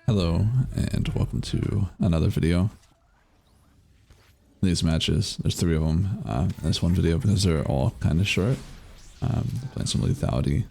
Hello and welcome to another video. These matches, there's 3 of them in this one video because they're all kind of short. Playing some Lethality.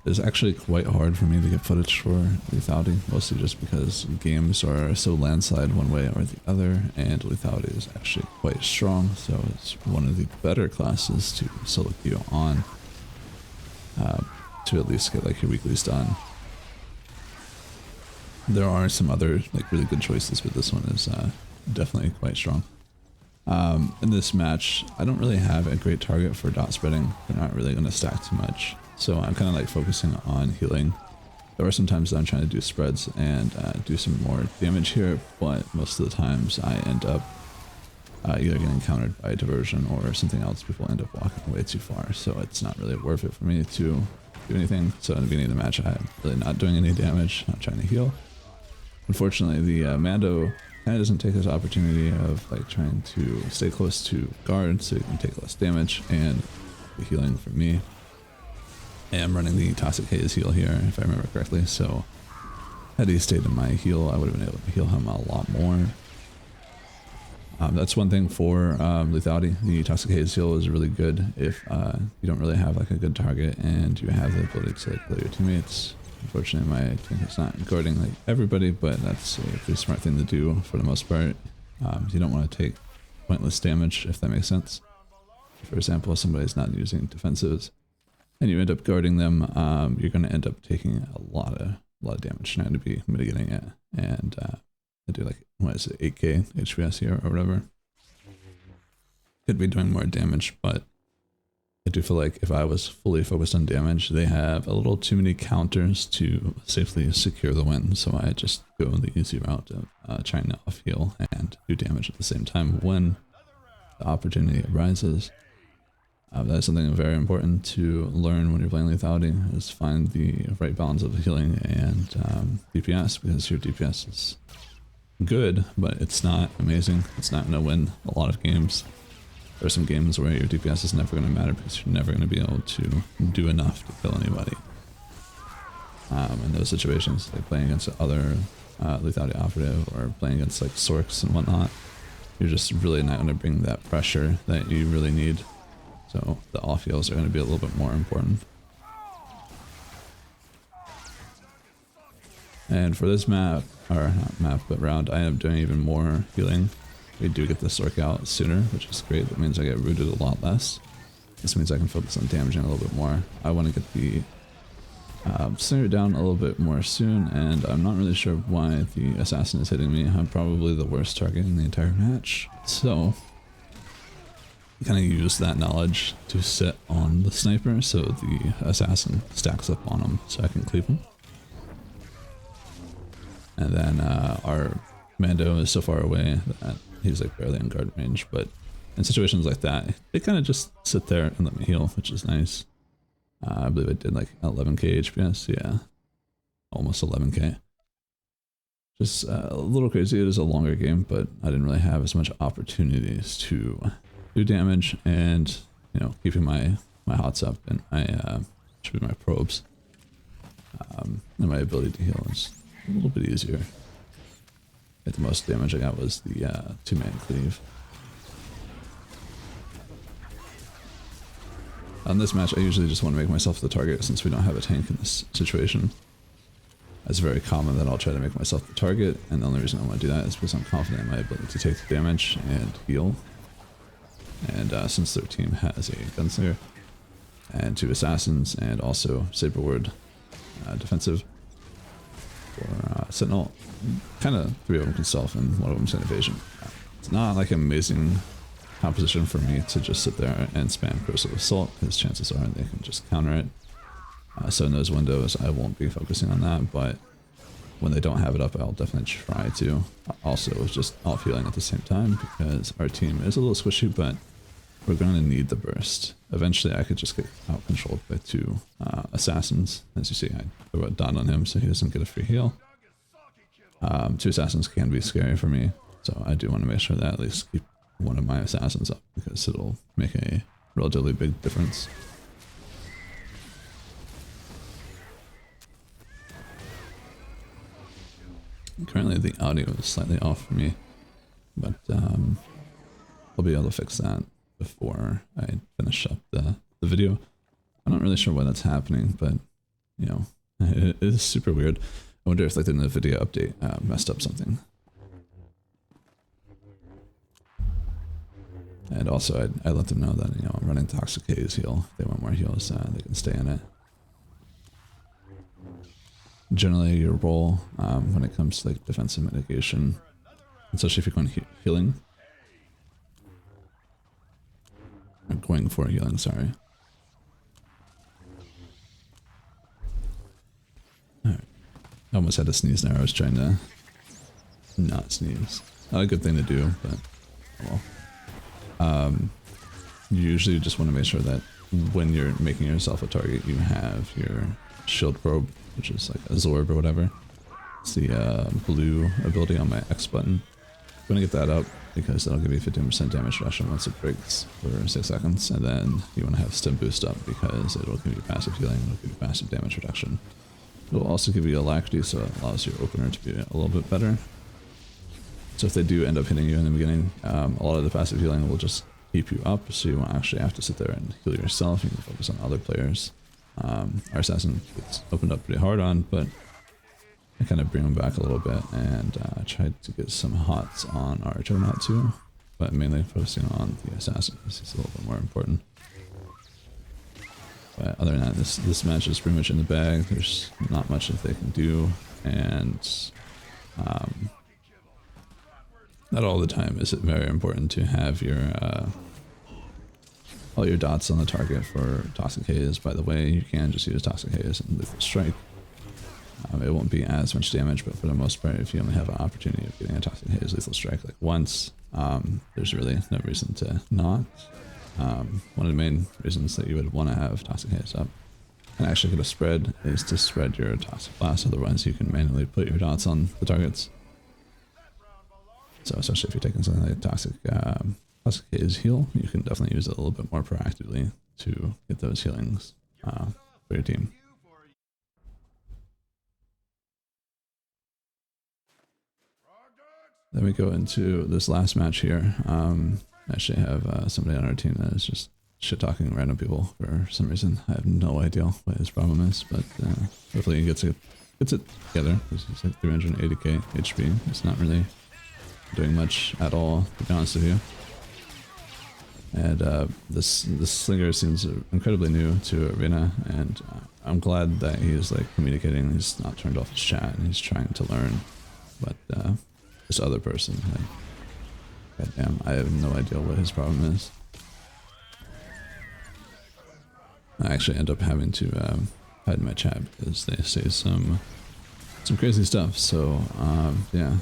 It's actually quite hard for me to get footage for Lethality, mostly just because games are so landslide one way or the other, and Lethality is actually quite strong, so it's one of the better classes to solo queue on to at least get like your weeklies done. There are some other like really good choices, but this one is definitely quite strong. In this match, I don't really have a great target for dot spreading. They're not really going to stack too much, so I'm kind of like focusing on healing. There are some times that I'm trying to do spreads and do some more damage here, but most of the times I end up either getting countered by a diversion or something else. People end up walking way too far, so it's not really worth it for me to do anything. So in the beginning of the match, I'm really not doing any damage, not trying to heal. Unfortunately, the Mando kind of doesn't take this opportunity of like trying to stay close to guard so he can take less damage and the healing from me. I am running the Toxic Haze heal here, if I remember correctly, so had he stayed in my heal, I would have been able to heal him a lot more. That's one thing for Lethality. The Toxic Haze heal is really good if you don't really have like a good target and you have the ability to like kill your teammates. Unfortunately, my tank is not guarding like everybody, but that's a pretty smart thing to do for the most part. You don't want to take pointless damage, if that makes sense. For example, if somebody's not using defensives and you end up guarding them, you're going to end up taking a lot of damage trying to be mitigating it. And I do like, what is it, 8k HPS here or whatever. Could be doing more damage, but I do feel like if I was fully focused on damage, they have a little too many counters to safely secure the win, so I just go the easy route of trying to off heal and do damage at the same time when the opportunity arises. That is something very important to learn when you're playing Lethality, is find the right balance of healing and DPS, because your DPS is good, but it's not amazing. It's not going to win a lot of games. There are some games where your DPS is never going to matter because you're never going to be able to do enough to kill anybody. In those situations, like playing against other Lethality Operative or playing against like Sorks and whatnot, you're just really not going to bring that pressure that you really need. So the off heals are going to be a little bit more important. And for this map, or not map, but round, I am doing even more healing. We do get the Sork out sooner, which is great. That means I get rooted a lot less. This means I can focus on damaging a little bit more. I want to get the Snare down a little bit more soon, and I'm not really sure why the Assassin is hitting me. I'm probably the worst target in the entire match. So, kind of use that knowledge to sit on the Sniper so the Assassin stacks up on him so I can cleave him. And then our Mando is so far away that he's like barely in guard range, but in situations like that, they kind of just sit there and let me heal, which is nice. I believe I did like 11k HPS, yeah, almost 11k. Just a little crazy. It is a longer game, but I didn't really have as much opportunities to do damage, and you know, keeping my hots up and my should be my probes, and my ability to heal is a little bit easier. The most damage I got was the 2-man cleave. On this match, I usually just want to make myself the target since we don't have a tank in this situation. It's very common that I'll try to make myself the target, and the only reason I want to do that is because I'm confident in my ability to take the damage and heal. And since their team has a Gunslinger and 2 Assassins and also Saber Word defensive, or Sentinel, kind of 3 of them can stealth and 1 of them's innovation. It's not like an amazing composition for me to just sit there and spam Corrosive Assault, because chances are they can just counter it. So in those windows I won't be focusing on that, but when they don't have it up I'll definitely try to. Also just off healing at the same time because our team is a little squishy, but we're going to need the burst. Eventually I could just get out controlled by 2 Assassins. As you see, I throw a dot on him so he doesn't get a free heal. 2 Assassins can be scary for me, so I do want to make sure that I at least keep one of my Assassins up because it'll make a relatively big difference. Currently the audio is slightly off for me, but I'll be able to fix that before I finish up the video. I'm not really sure why that's happening, but you know, it is super weird. I wonder if like the NVIDIA update messed up something. And also I let them know that, you know, I'm running Toxic Haze heal. If they want more heals, they can stay in it. Generally your role when it comes to like defensive mitigation, especially if you're going healing, or going for healing, sorry. Alright. I almost had to sneeze there. I was trying to not sneeze. Not a good thing to do, but well. You usually just want to make sure that when you're making yourself a target, you have your shield probe, which is like a Zorb or whatever. It's the blue ability on my X button. I'm going to get that up because that'll give you 15% damage reduction once it breaks for 6 seconds, and then you want to have stim boost up because it will give you passive healing, it will give you passive damage reduction. It will also give you alacrity, so it allows your opener to be a little bit better. So if they do end up hitting you in the beginning, a lot of the passive healing will just keep you up, so you won't actually have to sit there and heal yourself. You can focus on other players. Our assassin gets opened up pretty hard on, but I kind of bring him back a little bit and tried to get some hots on our Juggernaut too, but mainly focusing on the assassin because he's a little bit more important. But other than that, this match is pretty much in the bag. There's not much that they can do, and not all the time is it very important to have your all your dots on the target for Toxic Haze. By the way, you can just use Toxic Haze and Lethal Strike. It won't be as much damage, but for the most part, if you only have an opportunity of getting a Toxic Haze Lethal Strike like once, there's really no reason to not. One of the main reasons that you would want to have Toxic Haze up and actually get a spread is to spread your Toxic Blast, otherwise you can manually put your dots on the targets. So especially if you're taking something like Toxic Haze heal, you can definitely use it a little bit more proactively to get those healings for your team. Then we go into this last match here. I actually have somebody on our team that is just shit-talking random people for some reason. I have no idea what his problem is, but hopefully he gets it together. He's like 380k HP. It's not really doing much at all, to be honest with you. And this slinger seems incredibly new to Arena, and I'm glad that he's like communicating. He's not turned off his chat and he's trying to learn. But this other person, like, goddamn, I have no idea what his problem is. I actually end up having to hide my chat because they say some crazy stuff. So yeah.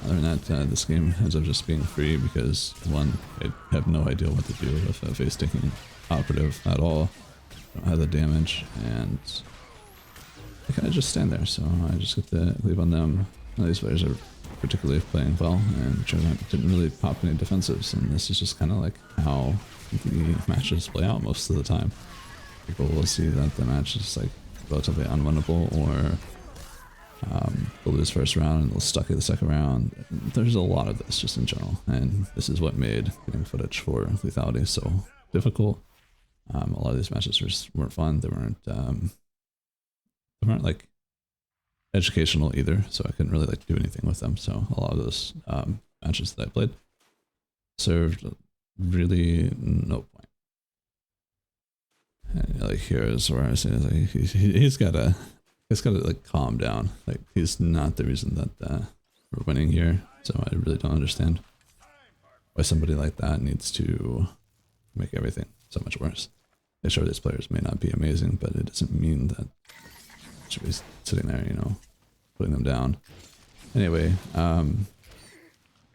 Other than that, this game ends up just being free because, one, I have no idea what to do with a face-taking operative at all. I don't have the damage, and I kind of just stand there, so I just get to leave on them. None of these players are particularly playing well, and didn't really pop any defensives, and this is just kind of like how the matches play out most of the time. People will see that the match is like relatively unwinnable, or they'll lose first round and they'll stuck it the second round. There's a lot of this just in general, and this is what made getting footage for Lethality so difficult. A lot of these matches just weren't fun. They weren't like educational either, so I couldn't really like do anything with them. So a lot of those matches that I played served really no point. And, like, here's where I say is like he's gotta like calm down. Like, he's not the reason that we're winning here. So I really don't understand why somebody like that needs to make everything so much worse. Yeah, sure, these players may not be amazing, but it doesn't mean that I should be sitting there, you know, putting them down. Anyway,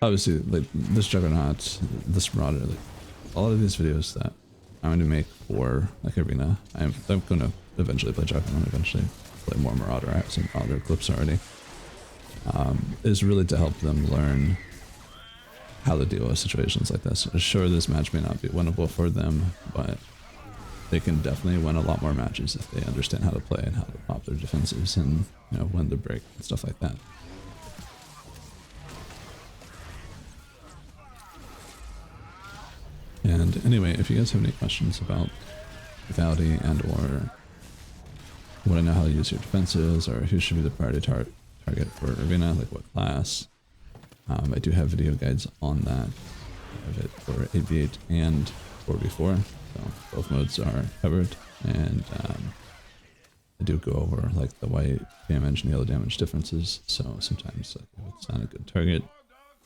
obviously, like, this Juggernaut, this Marauder, like, a lot of these videos that I'm going to make for, like, Arena, I'm going to eventually play Juggernaut, eventually play more Marauder. I have some Marauder clips already. Is really to help them learn how to deal with situations like this. Sure, this match may not be winnable for them, but they can definitely win a lot more matches if they understand how to play and how to pop their defensives and, you know, when to break and stuff like that. And anyway, if you guys have any questions about lethality and or want to know how to use your defenses or who should be the priority target for Arena, like what class, I do have video guides on that. I have it for 8v8 and 4v4, so both modes are covered, and I do go over like the white damage and yellow damage differences, so sometimes like, if it's not a good target,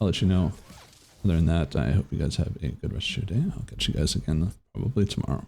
I'll let you know. Other than that, I hope you guys have a good rest of your day. I'll catch you guys again probably tomorrow.